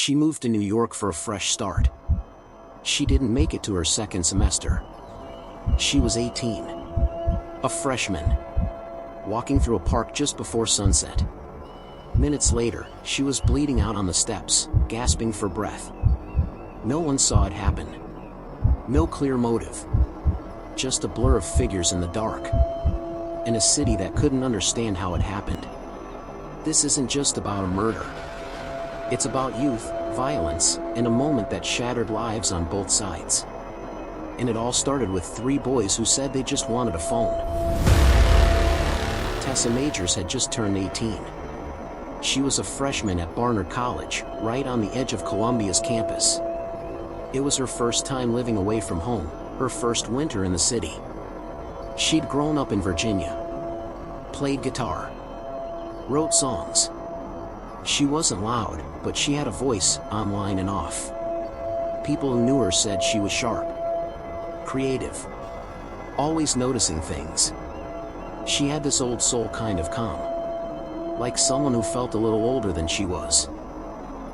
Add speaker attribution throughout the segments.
Speaker 1: She moved to New York for a fresh start. She didn't make it to her second semester. She was 18. A freshman. Walking through a park just before sunset. Minutes later, she was bleeding out on the steps, gasping for breath. No one saw it happen. No clear motive. Just a blur of figures in the dark. In a city that couldn't understand how it happened. This isn't just about a murder. It's about youth, violence, and a moment that shattered lives on both sides. And it all started with 3 boys who said they just wanted a phone. Tessa Majors had just turned 18. She was a freshman at Barnard College, right on the edge of Columbia's campus. It was her first time living away from home, her first winter in the city. She'd grown up in Virginia. Played guitar. Wrote songs. She wasn't loud, but she had a voice, online and off. People who knew her said she was sharp. Creative. Always noticing things. She had this old soul kind of calm. Like someone who felt a little older than she was.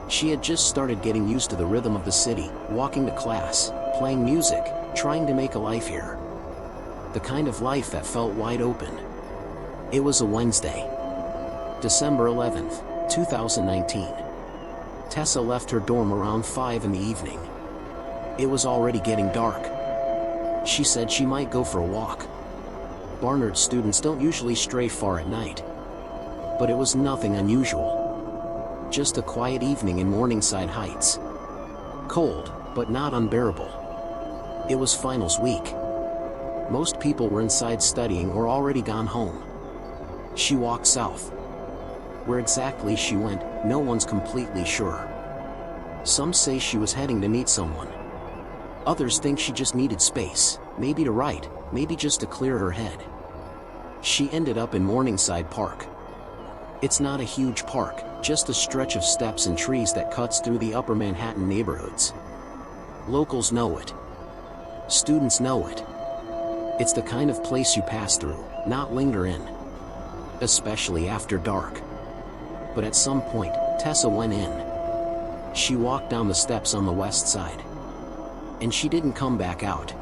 Speaker 1: She had just started getting used to the rhythm of the city, walking to class, playing music, trying to make a life here. The kind of life that felt wide open. It was a Wednesday. December 11th, 2019. Tessa left her dorm around 5 in the evening. It was already getting dark. She said she might go for a walk. Barnard students don't usually stray far at night. But it was nothing unusual. Just a quiet evening in Morningside Heights. Cold, but not unbearable. It was finals week. Most people were inside studying or already gone home. She walked south. Where exactly she went, no one's completely sure. Some say she was heading to meet someone. Others think she just needed space, maybe to write, maybe just to clear her head. She ended up in Morningside Park. It's not a huge park, just a stretch of steps and trees that cuts through the upper Manhattan neighborhoods. Locals know it. Students know it. It's the kind of place you pass through, not linger in. Especially after dark. But at some point, Tessa went in. She walked down the steps on the west side. And she didn't come back out.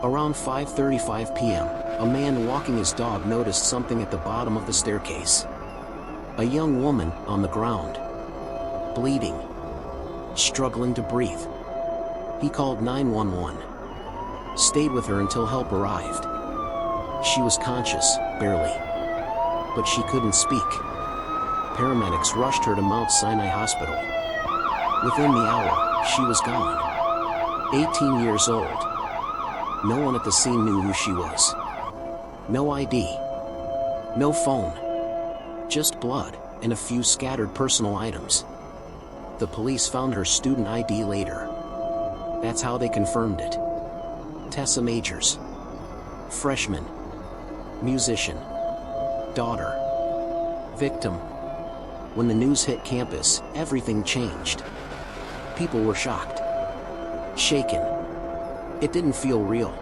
Speaker 1: Around 5:35 p.m., a man walking his dog noticed something at the bottom of the staircase. A young woman on the ground. Bleeding. Struggling to breathe. He called 911. Stayed with her until help arrived. She was conscious, barely. But she couldn't speak. Paramedics rushed her to Mount Sinai Hospital. Within the hour, she was gone. 18 years old. No one at the scene knew who she was. No ID. No phone. Just blood, and a few scattered personal items. The police found her student ID later. That's how they confirmed it. Tessa Majors. Freshman. Musician. Daughter. Victim. When the news hit campus, everything changed. People were shocked. Shaken. It didn't feel real.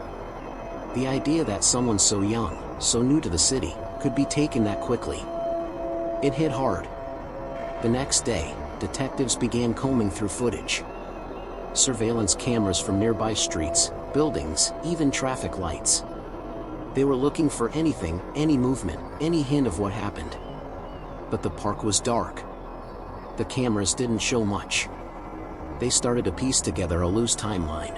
Speaker 1: The idea that someone so young, so new to the city, could be taken that quickly. It hit hard. The next day, detectives began combing through footage. Surveillance cameras from nearby streets, buildings, even traffic lights. They were looking for anything, any movement, any hint of what happened. But the park was dark. The cameras didn't show much. They started to piece together a loose timeline.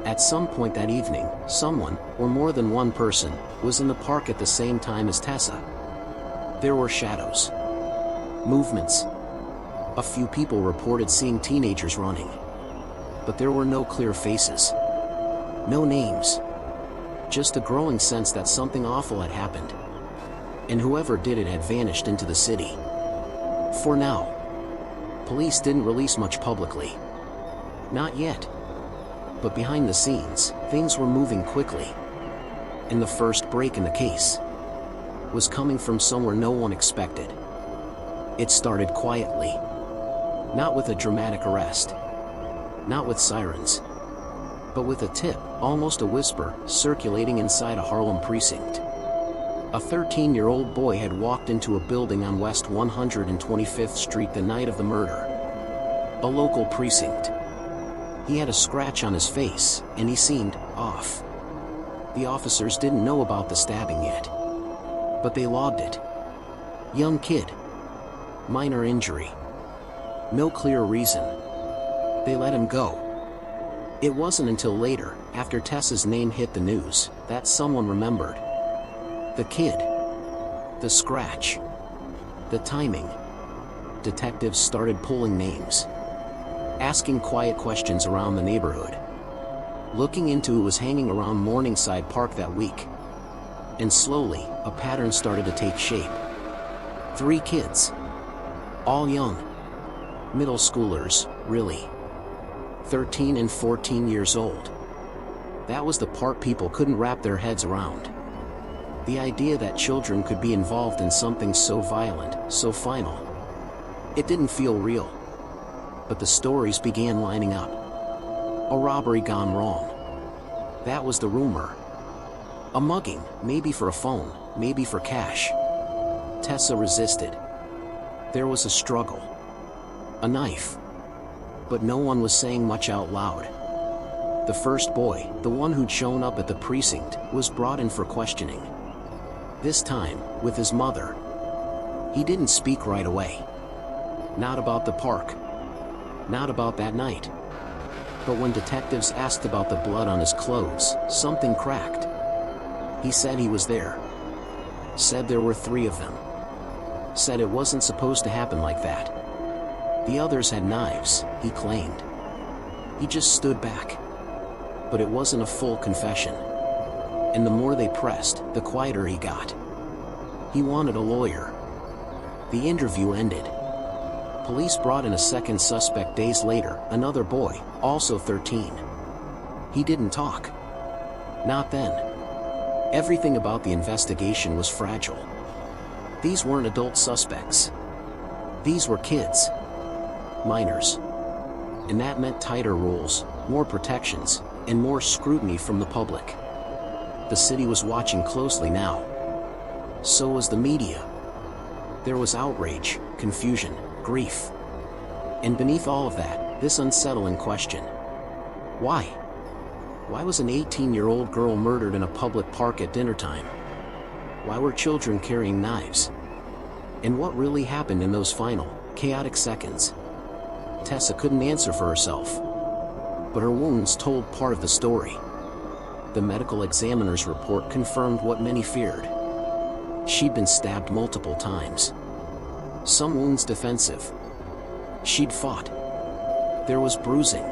Speaker 1: At some point that evening, someone, or more than one person, was in the park at the same time as Tessa. There were shadows. Movements. A few people reported seeing teenagers running. But there were no clear faces. No names. Just a growing sense that something awful had happened. And whoever did it had vanished into the city. For now. Police didn't release much publicly. Not yet. But behind the scenes, things were moving quickly. And the first break in the case was coming from somewhere no one expected. It started quietly. Not with a dramatic arrest. Not with sirens. But with a tip, almost a whisper, circulating inside a Harlem precinct. A 13-year-old boy had walked into a building on West 125th Street the night of the murder. a local precinct. He had a scratch on his face, and he seemed off. The officers didn't know about the stabbing yet, but they logged it. Young kid. Minor injury. No clear reason. They let him go. It wasn't until later, after Tessa's name hit the news, that someone remembered. The kid. The scratch. The timing. Detectives started pulling names, asking quiet questions around the neighborhood, looking into who was hanging around Morningside Park that week. And slowly, a pattern started to take shape. 3 kids. All young. Middle schoolers, really. 13 and 14 years old. That was the part people couldn't wrap their heads around. The idea that children could be involved in something so violent, so final. It didn't feel real. But the stories began lining up. A robbery gone wrong. That was the rumor. A mugging, maybe for a phone, maybe for cash. Tessa resisted. There was a struggle. A knife. But no one was saying much out loud. The first boy, the one who'd shown up at the precinct, was brought in for questioning. This time, with his mother. He didn't speak right away. Not about the park. Not about that night. But when detectives asked about the blood on his clothes, something cracked. He said he was there. Said there were 3 of them. Said it wasn't supposed to happen like that. The others had knives, he claimed. He just stood back. But it wasn't a full confession. And the more they pressed, the quieter he got. He wanted a lawyer. The interview ended. Police brought in a second suspect days later, another boy, also 13. He didn't talk. Not then. Everything about the investigation was fragile. These weren't adult suspects. These were kids. Minors. And that meant tighter rules, more protections, and more scrutiny from the public. The city was watching closely now. So was the media. There was outrage, confusion, grief. And beneath all of that, this unsettling question. Why? Why was an 18-year-old girl murdered in a public park at dinner time? Why were children carrying knives? And what really happened in those final, chaotic seconds? Tessa couldn't answer for herself. But her wounds told part of the story. The medical examiner's report confirmed what many feared. She'd been stabbed multiple times. Some wounds defensive. She'd fought. There was bruising.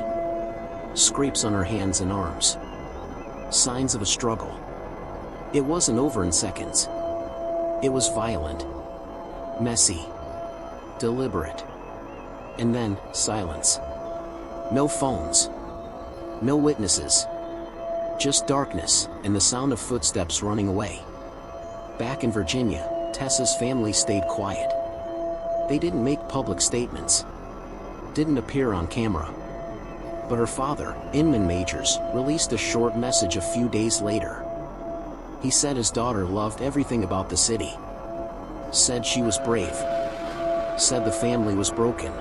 Speaker 1: Scrapes on her hands and arms. Signs of a struggle. It wasn't over in seconds. It was violent. Messy. Deliberate. And then, silence. No phones. No witnesses. Just darkness, and the sound of footsteps running away. Back in Virginia, Tessa's family stayed quiet. They didn't make public statements. Didn't appear on camera. But her father, Tessa Majors, released a short message a few days later. He said his daughter loved everything about the city. Said she was brave. Said the family was broken.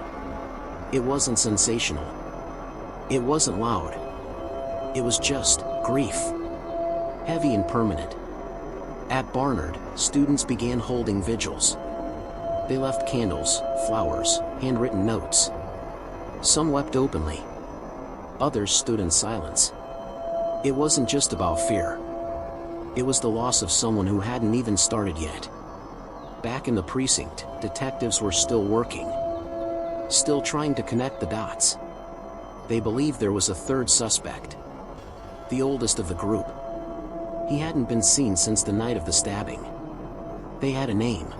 Speaker 1: It wasn't sensational. It wasn't loud. It was just grief. Heavy and permanent. At Barnard, students began holding vigils. They left candles, flowers, handwritten notes. Some wept openly. Others stood in silence. It wasn't just about fear. It was the loss of someone who hadn't even started yet. Back in the precinct, detectives were still working. Still trying to connect the dots. They believed there was a third suspect. The oldest of the group. He hadn't been seen since the night of the stabbing. They had a name.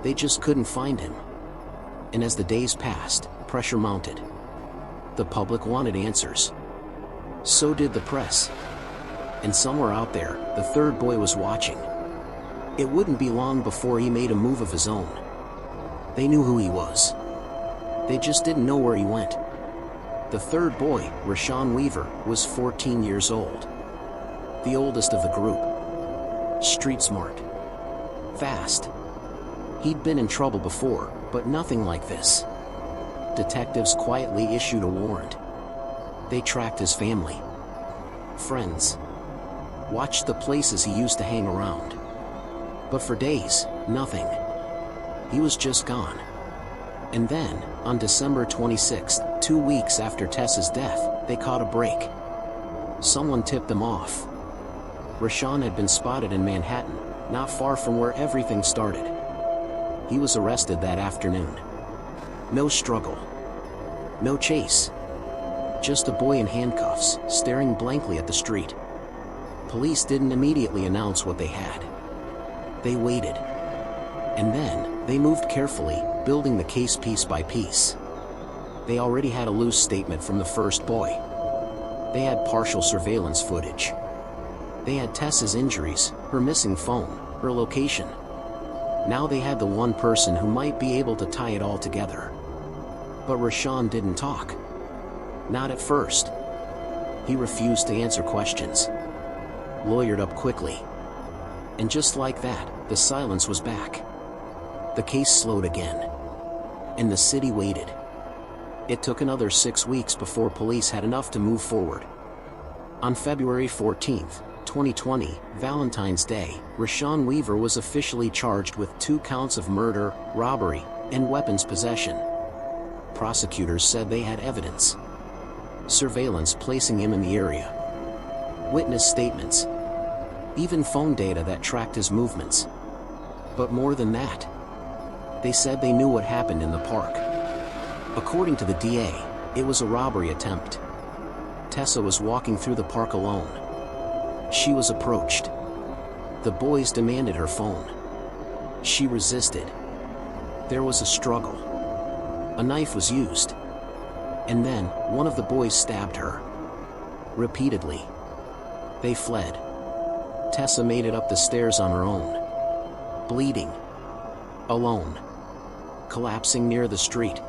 Speaker 1: They just couldn't find him. And as the days passed, pressure mounted. The public wanted answers. So did the press. And somewhere out there, the third boy was watching. It wouldn't be long before he made a move of his own. They knew who he was. They just didn't know where he went. The third boy, Rashawn Weaver, was 14 years old. The oldest of the group. Street smart. Fast. He'd been in trouble before, but nothing like this. detectives quietly issued a warrant. They tracked his family, friends, watched the places he used to hang around. But for days, nothing. He was just gone. And then, on December 26th, 2 weeks after Tessa's death, they caught a break. Someone tipped them off. Rashawn had been spotted in Manhattan, not far from where everything started. He was arrested that afternoon. No struggle. No chase. Just a boy in handcuffs, staring blankly at the street. Police didn't immediately announce what they had. They waited. And then, they moved carefully, building the case piece by piece. They already had a loose statement from the first boy. They had partial surveillance footage. They had Tessa's injuries, her missing phone, her location. Now they had the one person who might be able to tie it all together. But Rashawn didn't talk. Not at first. He refused to answer questions. Lawyered up quickly. And just like that, the silence was back. The case slowed again. And the city waited. It took another 6 weeks before police had enough to move forward. On February 14th, 2020, Valentine's Day, Rashawn Weaver was officially charged with 2 counts of murder, robbery, and weapons possession. Prosecutors said they had evidence. Surveillance placing him in the area. Witness statements. Even phone data that tracked his movements. But more than that, they said they knew what happened in the park. According to the DA, it was a robbery attempt. Tessa was walking through the park alone. She was approached. The boys demanded her phone. She resisted. There was a struggle. A knife was used. And then, one of the boys stabbed her. Repeatedly. They fled. Tessa made it up the stairs on her own. Bleeding. Alone. Collapsing near the street.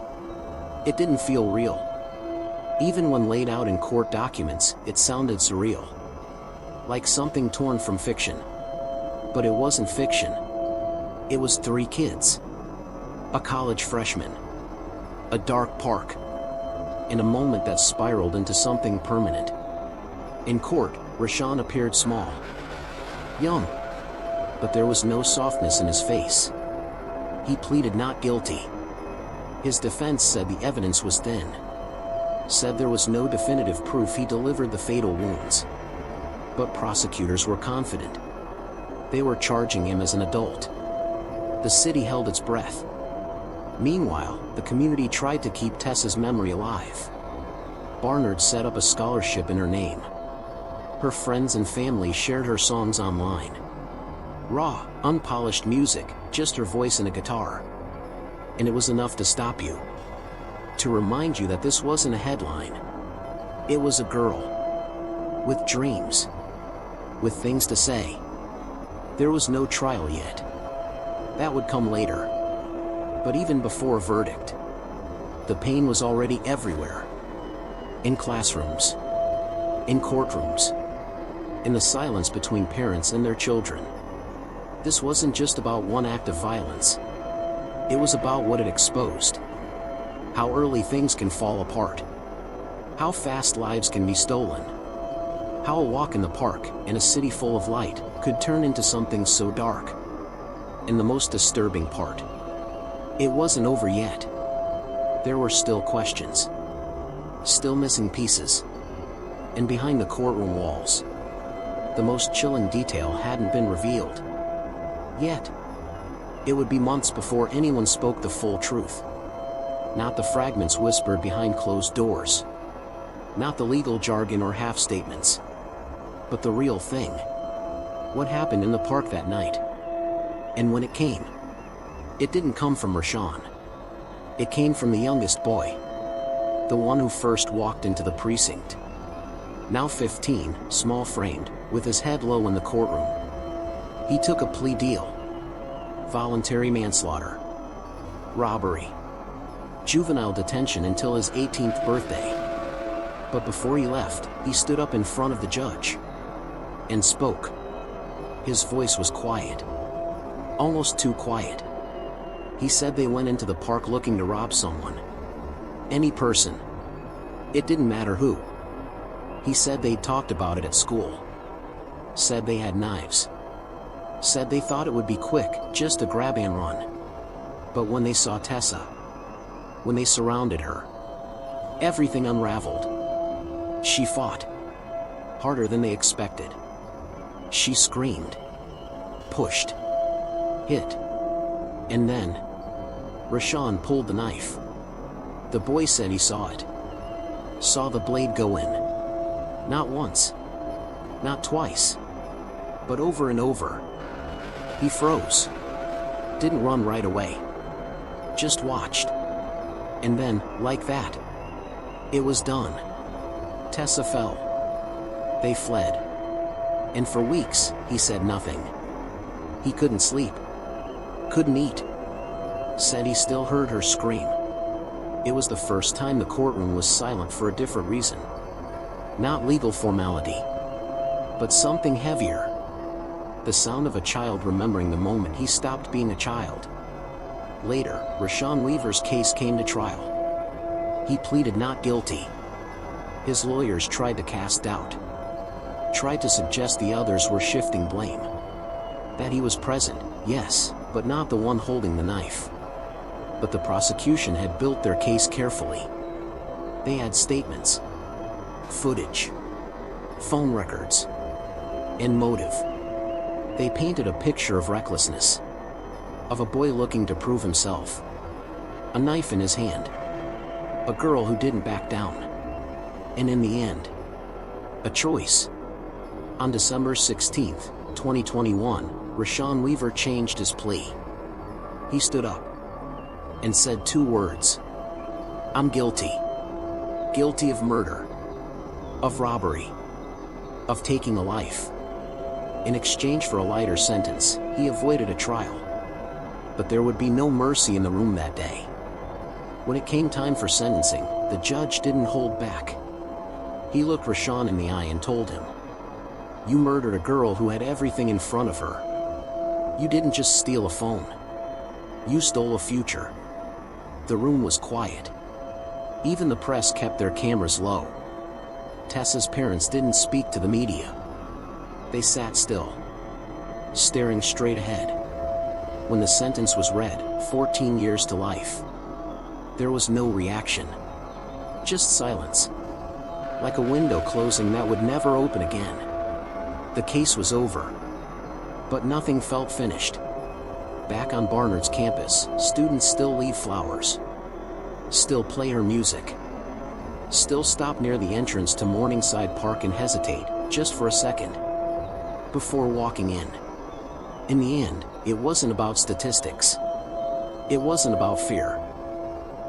Speaker 1: It didn't feel real. Even when laid out in court documents, it sounded surreal. Like something torn from fiction. But it wasn't fiction. It was 3 kids. A college freshman. A dark park. In a moment that spiraled into something permanent. In court, Rashawn appeared small. Young. But there was no softness in his face. He pleaded not guilty. His defense said the evidence was thin. Said there was no definitive proof he delivered the fatal wounds. But prosecutors were confident. They were charging him as an adult. The city held its breath. Meanwhile, the community tried to keep Tessa's memory alive. Barnard set up a scholarship in her name. Her friends and family shared her songs online. Raw, unpolished music, just her voice and a guitar. And it was enough to stop you. To remind you that this wasn't a headline. It was a girl. With dreams. With things to say. There was no trial yet. That would come later. But even before a verdict, the pain was already everywhere. In classrooms. In courtrooms. In the silence between parents and their children. This wasn't just about one act of violence. It was about what it exposed. How early things can fall apart. How fast lives can be stolen. How a walk in the park, in a city full of light, could turn into something so dark. And the most disturbing part. It wasn't over yet. There were still questions. Still missing pieces. And behind the courtroom walls, the most chilling detail hadn't been revealed. Yet. It would be months before anyone spoke the full truth. Not the fragments whispered behind closed doors. Not the legal jargon or half-statements. But the real thing. What happened in the park that night? And when it came, it didn't come from Rashawn. It came from the youngest boy. The one who first walked into the precinct. Now 15, small-framed, with his head low in the courtroom. He took a plea deal. Voluntary manslaughter. Robbery. Juvenile detention until his 18th birthday. But before he left, he stood up in front of the judge. And spoke. His voice was quiet. Almost too quiet. He said they went into the park looking to rob someone. Any person. It didn't matter who. He said they'd talked about it at school. Said they had knives. Said they thought it would be quick, just a grab and run. But when they saw Tessa, when they surrounded her, everything unraveled. She fought. Harder than they expected. She screamed. Pushed. Hit. And then, Rashawn pulled the knife. The boy said he saw it. Saw the blade go in. Not once. Not twice. But over and over. He froze. Didn't run right away. Just watched. And then, like that, it was done. Tessa fell. They fled. And for weeks, he said nothing. He couldn't sleep. Couldn't eat. Said he still heard her scream. It was the first time the courtroom was silent for a different reason. Not legal formality, but something heavier. The sound of a child remembering the moment he stopped being a child. Later, Rashawn Weaver's case came to trial. He pleaded not guilty. His lawyers tried to cast doubt. Tried to suggest the others were shifting blame. That he was present, yes, but not the one holding the knife. But the prosecution had built their case carefully. They had statements, footage, phone records, and motive. They painted a picture of recklessness, of a boy looking to prove himself, a knife in his hand, a girl who didn't back down, and in the end, a choice. On December 16, 2021, Rashawn Weaver changed his plea. He stood up and said 2 words. I'm guilty. Guilty of murder. Of robbery. Of taking a life. In exchange for a lighter sentence, he avoided a trial. But there would be no mercy in the room that day. When it came time for sentencing, the judge didn't hold back. He looked Rashawn in the eye and told him, "You murdered a girl who had everything in front of her. You didn't just steal a phone. You stole a future." The room was quiet. Even the press kept their cameras low. Tessa's parents didn't speak to the media. They sat still, staring straight ahead. When the sentence was read, 14 years to life, there was no reaction. Just silence. Like a window closing that would never open again. The case was over. But nothing felt finished. Back on Barnard's campus, students still leave flowers. Still play her music. Still stop near the entrance to Morningside Park and hesitate, just for a second, before walking in. In the end, it wasn't about statistics. It wasn't about fear.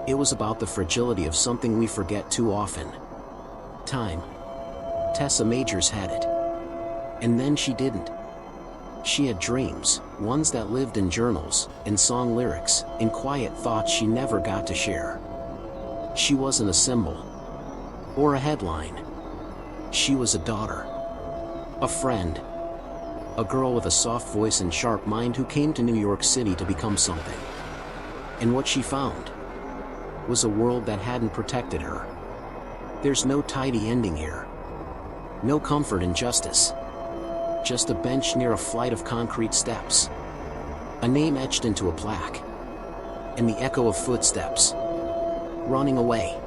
Speaker 1: It was about the fragility of something we forget too often. Time. Tessa Majors had it. And then she didn't. She had dreams, ones that lived in journals, in song lyrics, in quiet thoughts she never got to share. She wasn't a symbol. Or a headline. She was a daughter. A friend. A girl with a soft voice and sharp mind who came to New York City to become something. And what she found was a world that hadn't protected her. There's no tidy ending here. No comfort in justice. Just a bench near a flight of concrete steps. A name etched into a plaque. And the echo of footsteps. Running away.